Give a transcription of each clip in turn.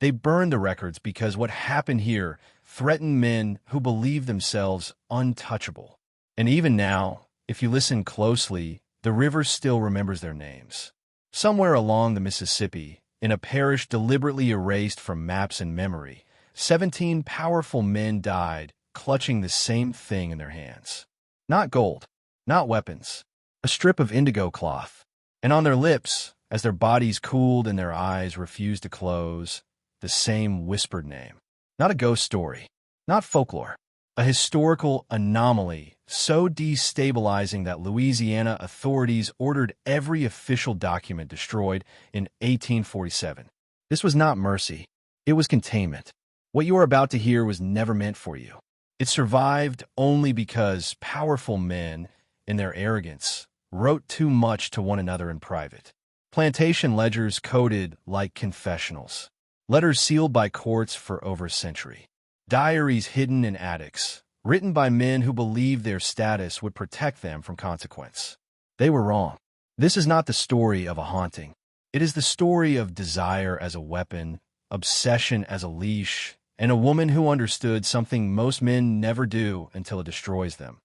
They burned the records because what happened here threatened men who believed themselves untouchable. And even now, if you listen closely, the river still remembers their names. Somewhere along the Mississippi, in a parish deliberately erased from maps and memory, 17 powerful men died, clutching the same thing in their hands. Not gold, not weapons, a strip of indigo cloth. And on their lips, as their bodies cooled and their eyes refused to close, the same whispered name. Not a ghost story, not folklore, a historical anomaly so destabilizing that Louisiana authorities ordered every official document destroyed in 1847. This was not mercy, it was containment. What you are about to hear was never meant for you. It survived only because powerful men, in their arrogance, wrote too much to one another in private. Plantation ledgers coded like confessionals. Letters sealed by courts for over a century. Diaries hidden in attics, written by men who believed their status would protect them from consequence. They were wrong. This is not the story of a haunting. It is the story of desire as a weapon, obsession as a leash, and a woman who understood something most men never do until it destroys them.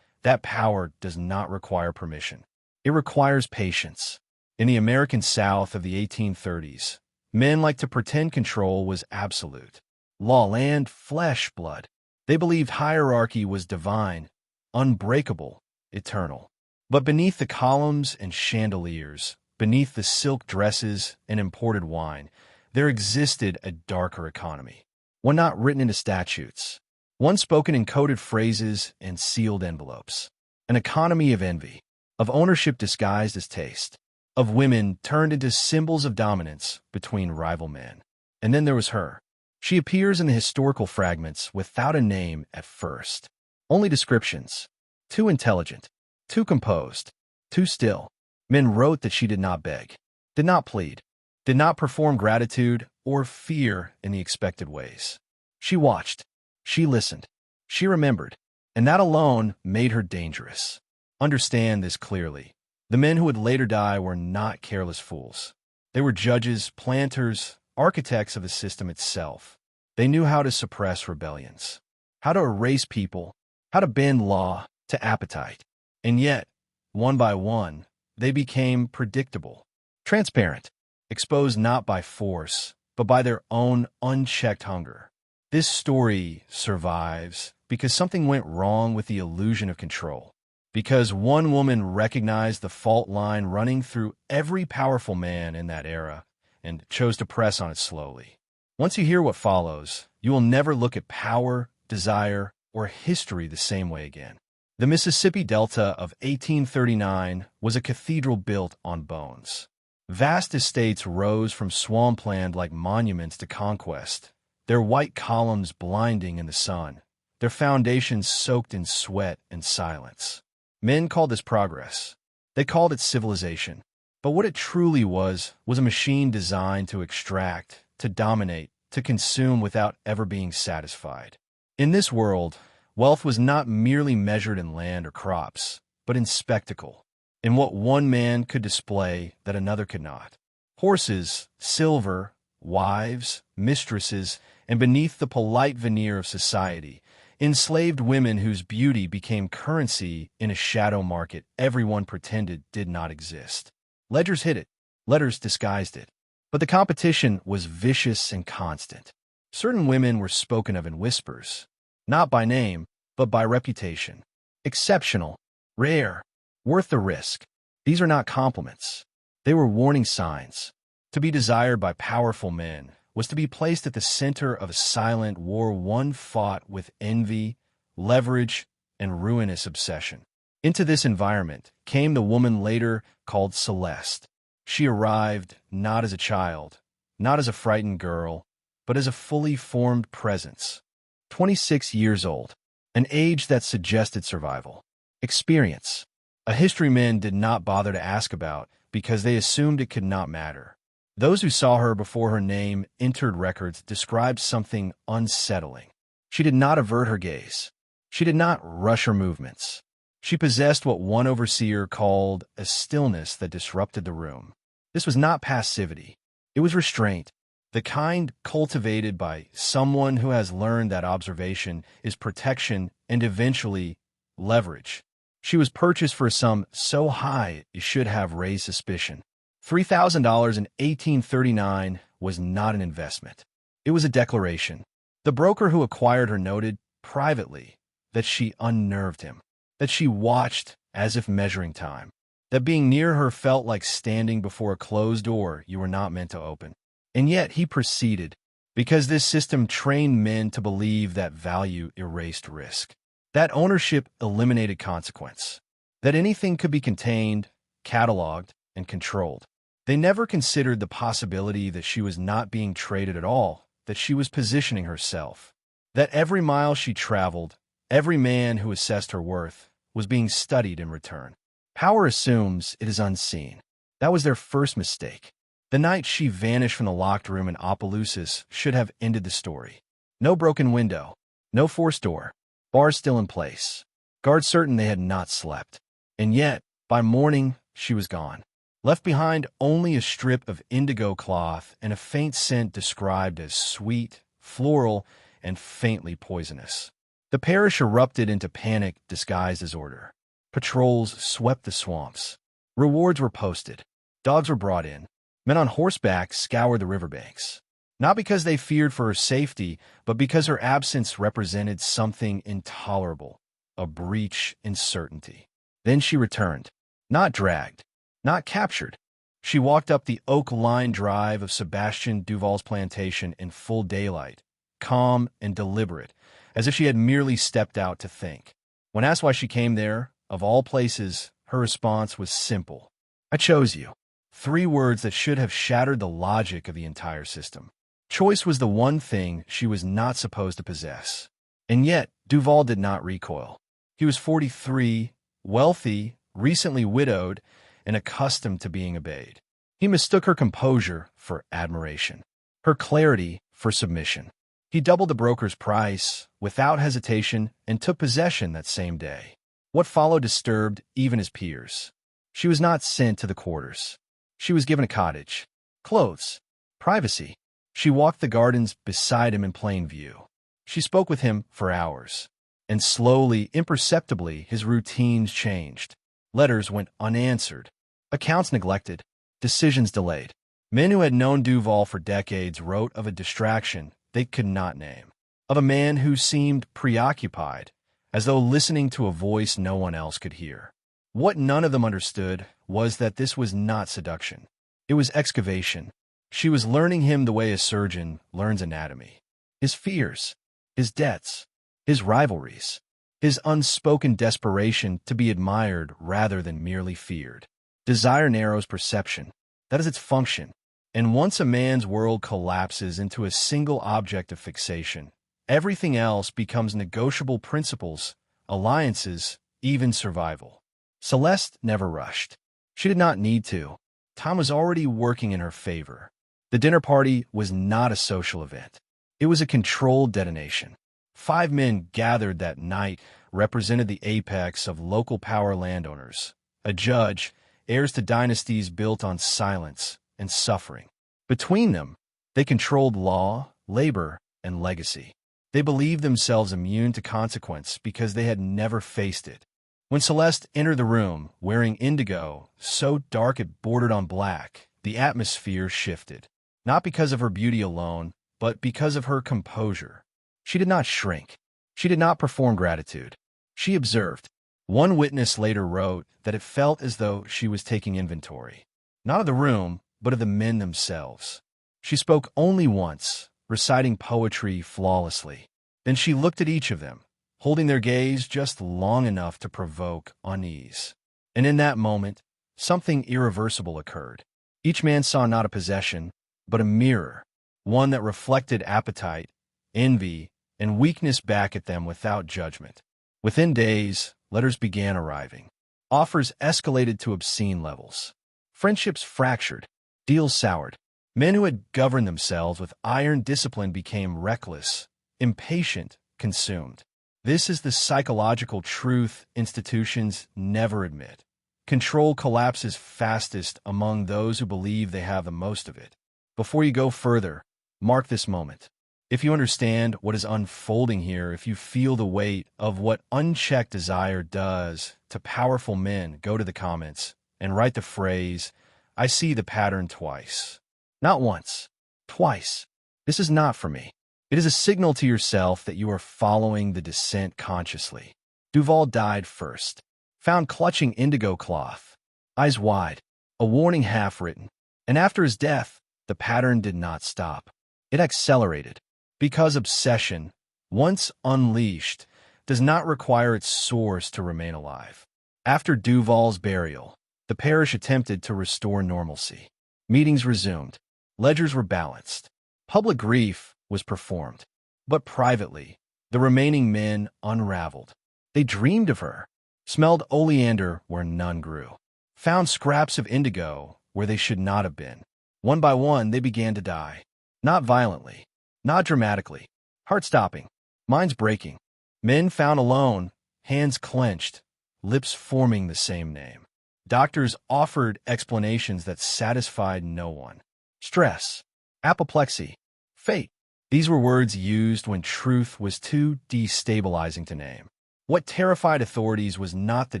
That power does not require permission. It requires patience. In the American South of the 1830s, men liked to pretend control was absolute. Law, land, flesh, blood. They believed hierarchy was divine, unbreakable, eternal. But beneath the columns and chandeliers, beneath the silk dresses and imported wine, there existed a darker economy. One not written into statutes. One spoken in coded phrases and sealed envelopes. An economy of envy, of ownership disguised as taste, of women turned into symbols of dominance between rival men. And then there was her. She appears in the historical fragments without a name at first. Only descriptions. Too intelligent, too composed, too still. Men wrote that she did not beg, did not plead, did not perform gratitude or fear in the expected ways. She watched, she listened, she remembered, and that alone made her dangerous. Understand this clearly. The men who would later die were not careless fools. They were judges, planters, architects of the system itself. They knew how to suppress rebellions, how to erase people, how to bend law to appetite. And yet, one by one, they became predictable, transparent, exposed not by force, but by their own unchecked hunger. This story survives because something went wrong with the illusion of control. Because one woman recognized the fault line running through every powerful man in that era and chose to press on it slowly. Once you hear what follows, you will never look at power, desire, or history the same way again. The Mississippi Delta of 1839 was a cathedral built on bones. Vast estates rose from swampland like monuments to conquest, their white columns blinding in the sun, their foundations soaked in sweat and silence. Men called this progress. They called it civilization. But what it truly was a machine designed to extract, to dominate, to consume without ever being satisfied. In this world, wealth was not merely measured in land or crops, but in spectacle, in what one man could display that another could not. Horses, silver, wives, mistresses, and beneath the polite veneer of society, enslaved women whose beauty became currency in a shadow market everyone pretended did not exist. Ledgers hid it, letters disguised it. But the competition was vicious and constant. Certain women were spoken of in whispers, not by name, but by reputation. Exceptional, rare, worth the risk. These are not compliments. They were warning signs. To be desired by powerful men was to be placed at the center of a silent war one fought with envy, leverage, and ruinous obsession. Into this environment came the woman later called Celeste. She arrived not as a child, not as a frightened girl, but as a fully formed presence. 26 years old, an age that suggested survival. Experience. A history men did not bother to ask about because they assumed it could not matter. Those who saw her before her name entered records described something unsettling. She did not avert her gaze. She did not rush her movements. She possessed what one overseer called a stillness that disrupted the room. This was not passivity. It was restraint. the kind cultivated by someone who has learned that observation is protection and eventually leverage. She was purchased for a sum so high it should have raised suspicion. $3,000 in 1839 was not an investment. It was a declaration. The broker who acquired her noted privately that she unnerved him, that she watched as if measuring time, that being near her felt like standing before a closed door you were not meant to open. And yet he proceeded, because this system trained men to believe that value erased risk, that ownership eliminated consequence, that anything could be contained, cataloged, and controlled. They never considered the possibility that she was not being traded at all, that she was positioning herself, that every mile she traveled, every man who assessed her worth, was being studied in return. Power assumes it is unseen. That was their first mistake. The night she vanished from the locked room in Opelousas should have ended the story. No broken window, no forced door, bars still in place, guards certain they had not slept. And yet, by morning, she was gone, left behind only a strip of indigo cloth and a faint scent described as sweet, floral, and faintly poisonous. The parish erupted into panic disguised as order. Patrols swept the swamps. Rewards were posted. Dogs were brought in. Men on horseback scoured the riverbanks. Not because they feared for her safety, but because her absence represented something intolerable, a breach in certainty. Then she returned, not dragged, not captured. She walked up the oak-lined drive of Sebastian Duval's plantation in full daylight, calm and deliberate, as if she had merely stepped out to think. When asked why she came there, of all places, her response was simple. I chose you. 3 words that should have shattered the logic of the entire system. Choice was the one thing she was not supposed to possess. And yet, Duval did not recoil. He was 43, wealthy, recently widowed, and accustomed to being obeyed. He mistook her composure for admiration, her clarity for submission. He doubled the broker's price, without hesitation, and took possession that same day. What followed disturbed even his peers. She was not sent to the quarters. She was given a cottage, clothes, privacy. She walked the gardens beside him in plain view. She spoke with him for hours. And slowly, imperceptibly, his routines changed. Letters went unanswered. Accounts neglected. Decisions delayed. Men who had known Duval for decades wrote of a distraction they could not name, of a man who seemed preoccupied, as though listening to a voice no one else could hear. What none of them understood was that this was not seduction. It was excavation. She was learning him the way a surgeon learns anatomy. His fears, his debts, his rivalries, his unspoken desperation to be admired rather than merely feared. Desire narrows perception. That is its function. And once a man's world collapses into a single object of fixation, everything else becomes negotiable principles, alliances, even survival. Celeste never rushed. She did not need to. Time was already working in her favor. The dinner party was not a social event. It was a controlled detonation. 5 men gathered that night represented the apex of local power landowners, a judge, heirs to dynasties built on silence and suffering. Between them, they controlled law, labor, and legacy. They believed themselves immune to consequence because they had never faced it. When Celeste entered the room, wearing indigo, so dark it bordered on black, the atmosphere shifted. Not because of her beauty alone, but because of her composure. She did not shrink. She did not perform gratitude. She observed. One witness later wrote that it felt as though she was taking inventory, not of the room, but of the men themselves. She spoke only once, reciting poetry flawlessly. Then she looked at each of them, holding their gaze just long enough to provoke unease. And in that moment, something irreversible occurred. Each man saw not a possession, but a mirror, one that reflected appetite, envy, and weakness back at them without judgment. Within days, letters began arriving. Offers escalated to obscene levels. Friendships fractured. Deals soured. Men who had governed themselves with iron discipline became reckless, impatient, consumed. This is the psychological truth institutions never admit. Control collapses fastest among those who believe they have the most of it. Before you go further, Mark this moment. If you understand what is unfolding here, if you feel the weight of what unchecked desire does to powerful men, go to the comments and write the phrase, "I see the pattern twice." Not once, twice. This is not for me. It is a signal to yourself that you are following the descent consciously. Duval died first, found clutching indigo cloth, eyes wide, a warning half-written. And after his death, the pattern did not stop. It accelerated. Because obsession, once unleashed, does not require its source to remain alive. After Duval's burial, the parish attempted to restore normalcy. Meetings resumed. Ledgers were balanced. Public grief was performed. But privately, the remaining men unraveled. They dreamed of her, smelled oleander where none grew, found scraps of indigo where they should not have been. One by one, they began to die. Not violently, not dramatically, heart-stopping, minds breaking. Men found alone, hands clenched, lips forming the same name. Doctors offered explanations that satisfied no one. Stress, apoplexy, fate. These were words used when truth was too destabilizing to name. What terrified authorities was not the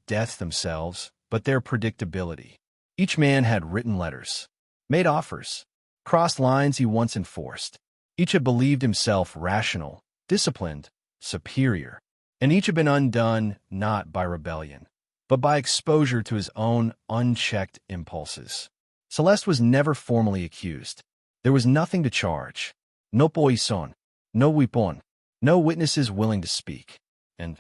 deaths themselves, but their predictability. Each man had written letters, made offers, crossed lines he once enforced. Each had believed himself rational, disciplined, superior, and each had been undone not by rebellion, but by exposure to his own unchecked impulses. Celeste was never formally accused. There was nothing to charge. No poison, no weapon, no witnesses willing to speak. And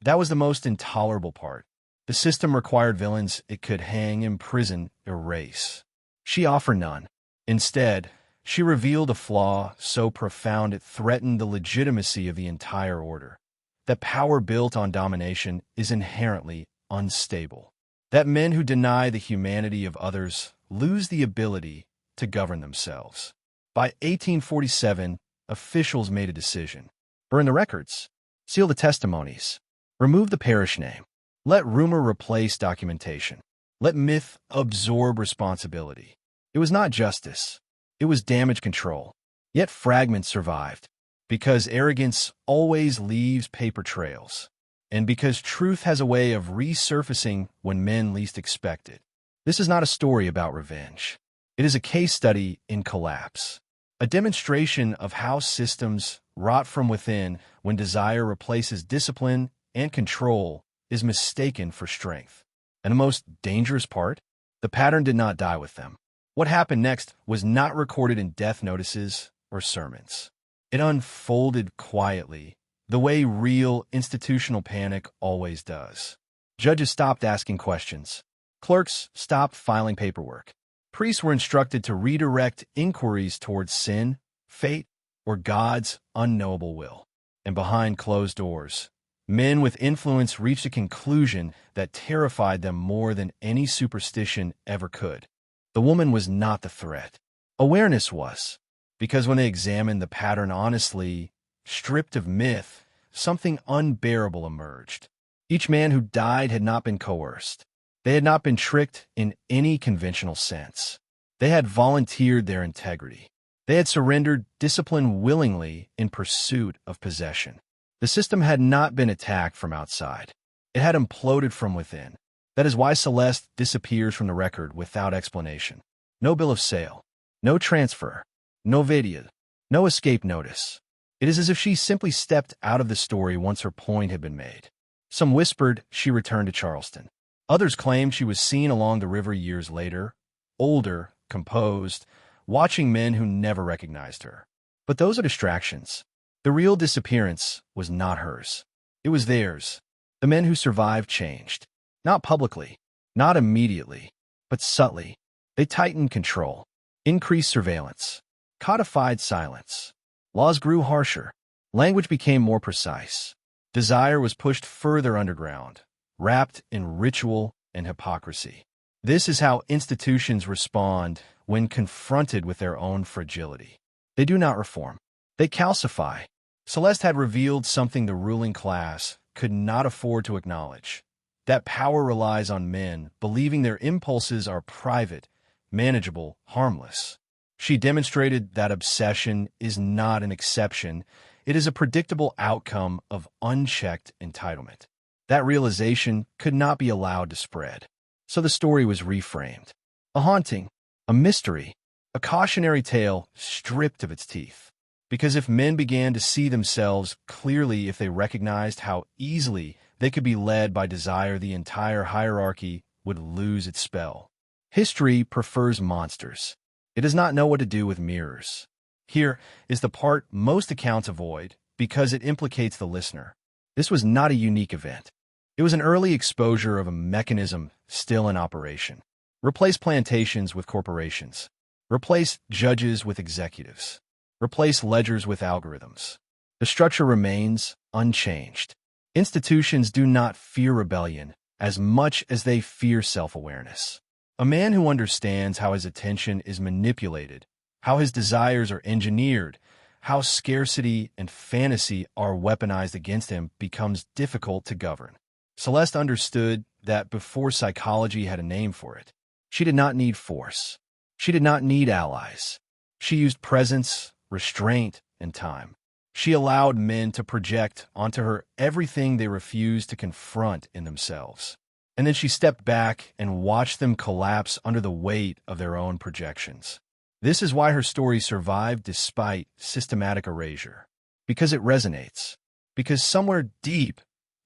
that was the most intolerable part. The system required villains it could hang, imprison, erase. She offered none. Instead, she revealed a flaw so profound it threatened the legitimacy of the entire order. That power built on domination is inherently unstable. That men who deny the humanity of others lose the ability to govern themselves. By 1847, officials made a decision. Burn the records, seal the testimonies, remove the parish name, let rumor replace documentation, let myth absorb responsibility. It was not justice. It was damage control. Yet fragments survived, because arrogance always leaves paper trails, and because truth has a way of resurfacing when men least expect it. This is not a story about revenge. It is a case study in collapse, a demonstration of how systems rot from within when desire replaces discipline and control is mistaken for strength. And the most dangerous part? The pattern did not die with them. What happened next was not recorded in death notices or sermons. It unfolded quietly, the way real institutional panic always does. Judges stopped asking questions. Clerks stopped filing paperwork. Priests were instructed to redirect inquiries towards sin, fate, or God's unknowable will. And behind closed doors, men with influence reached a conclusion that terrified them more than any superstition ever could. The woman was not the threat. Awareness was, because when they examined the pattern honestly, stripped of myth, something unbearable emerged. Each man who died had not been coerced. They had not been tricked in any conventional sense. They had volunteered their integrity. They had surrendered discipline willingly in pursuit of possession. The system had not been attacked from outside. It had imploded from within. That is why Celeste disappears from the record without explanation. No bill of sale, no transfer, no video, no escape notice. It is as if she simply stepped out of the story once her point had been made. Some whispered she returned to Charleston. Others claimed she was seen along the river years later, older, composed, watching men who never recognized her. But those are distractions. The real disappearance was not hers. It was theirs. The men who survived changed. Not publicly, not immediately, but subtly. They tightened control, increased surveillance, codified silence. Laws grew harsher. Language became more precise. Desire was pushed further underground, wrapped in ritual and hypocrisy. This is how institutions respond when confronted with their own fragility. They do not reform. They calcify. Celeste had revealed something the ruling class could not afford to acknowledge. That power relies on men believing their impulses are private, manageable, harmless. She demonstrated that obsession is not an exception. It is a predictable outcome of unchecked entitlement. That realization could not be allowed to spread. So the story was reframed. A haunting, a mystery, a cautionary tale stripped of its teeth. Because if men began to see themselves clearly, if they recognized how easily they could be led by desire, the entire hierarchy would lose its spell. History prefers monsters. It does not know what to do with mirrors. Here is the part most accounts avoid because it implicates the listener. This was not a unique event. It was an early exposure of a mechanism still in operation. Replace plantations with corporations. Replace judges with executives. Replace ledgers with algorithms. The structure remains unchanged. Institutions do not fear rebellion as much as they fear self-awareness. A man who understands how his attention is manipulated, how his desires are engineered, how scarcity and fantasy are weaponized against him becomes difficult to govern. Celeste understood that before psychology had a name for it. She did not need force. She did not need allies. She used presence, restraint, and time. She allowed men to project onto her everything they refused to confront in themselves. And then she stepped back and watched them collapse under the weight of their own projections. This is why her story survived despite systematic erasure. Because it resonates. Because somewhere deep,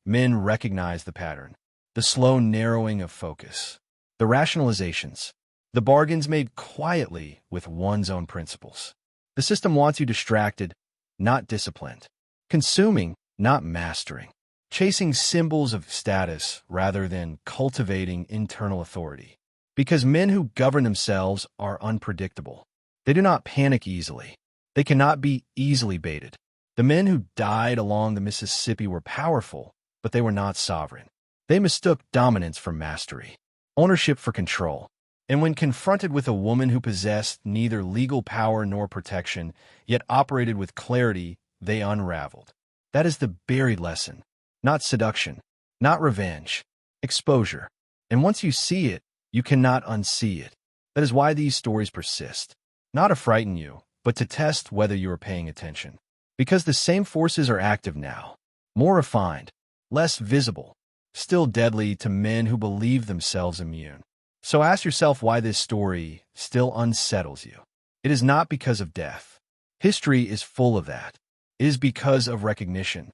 men recognize the pattern. The slow narrowing of focus. The rationalizations. The bargains made quietly with one's own principles. The system wants you distracted, not disciplined. Consuming, not mastering. Chasing symbols of status rather than cultivating internal authority. Because men who govern themselves are unpredictable. They do not panic easily. They cannot be easily baited. The men who died along the Mississippi were powerful, but they were not sovereign. They mistook dominance for mastery, ownership for control. And when confronted with a woman who possessed neither legal power nor protection, yet operated with clarity, they unraveled. That is the buried lesson. Not seduction, not revenge, exposure. And once you see it, you cannot unsee it. That is why these stories persist. Not to frighten you, but to test whether you are paying attention. Because the same forces are active now, more refined, less visible, still deadly to men who believe themselves immune. So ask yourself why this story still unsettles you. It is not because of death. History is full of that. It is because of recognition.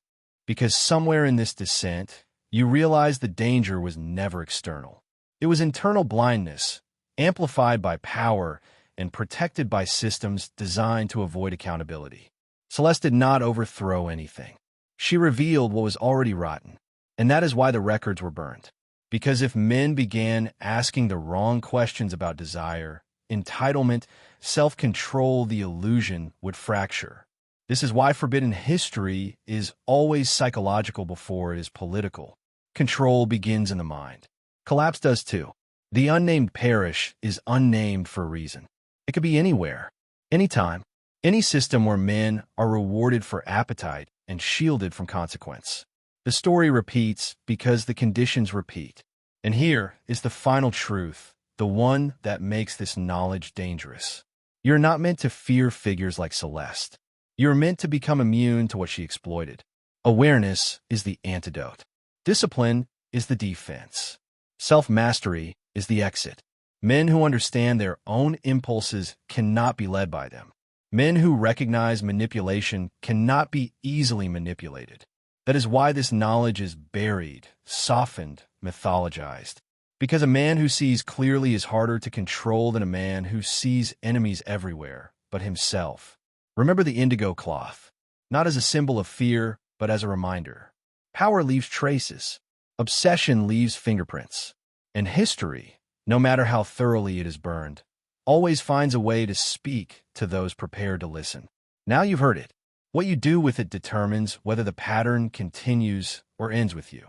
Because somewhere in this descent, you realize the danger was never external. It was internal blindness, amplified by power and protected by systems designed to avoid accountability. Celeste did not overthrow anything. She revealed what was already rotten, and that is why the records were burned. Because if men began asking the wrong questions about desire, entitlement, self-control, the illusion would fracture. This is why forbidden history is always psychological before it is political. Control begins in the mind. Collapse does too. The unnamed parish is unnamed for a reason. It could be anywhere, anytime, any system where men are rewarded for appetite and shielded from consequence. The story repeats because the conditions repeat. And here is the final truth, the one that makes this knowledge dangerous. You're not meant to fear figures like Celeste. You're meant to become immune to what she exploited. Awareness is the antidote. Discipline is the defense. Self-mastery is the exit. Men who understand their own impulses cannot be led by them. Men who recognize manipulation cannot be easily manipulated. That is why this knowledge is buried, softened, mythologized. Because a man who sees clearly is harder to control than a man who sees enemies everywhere, but himself. Remember the indigo cloth, not as a symbol of fear, but as a reminder. Power leaves traces. Obsession leaves fingerprints. And history, no matter how thoroughly it is burned, always finds a way to speak to those prepared to listen. Now you've heard it. What you do with it determines whether the pattern continues or ends with you.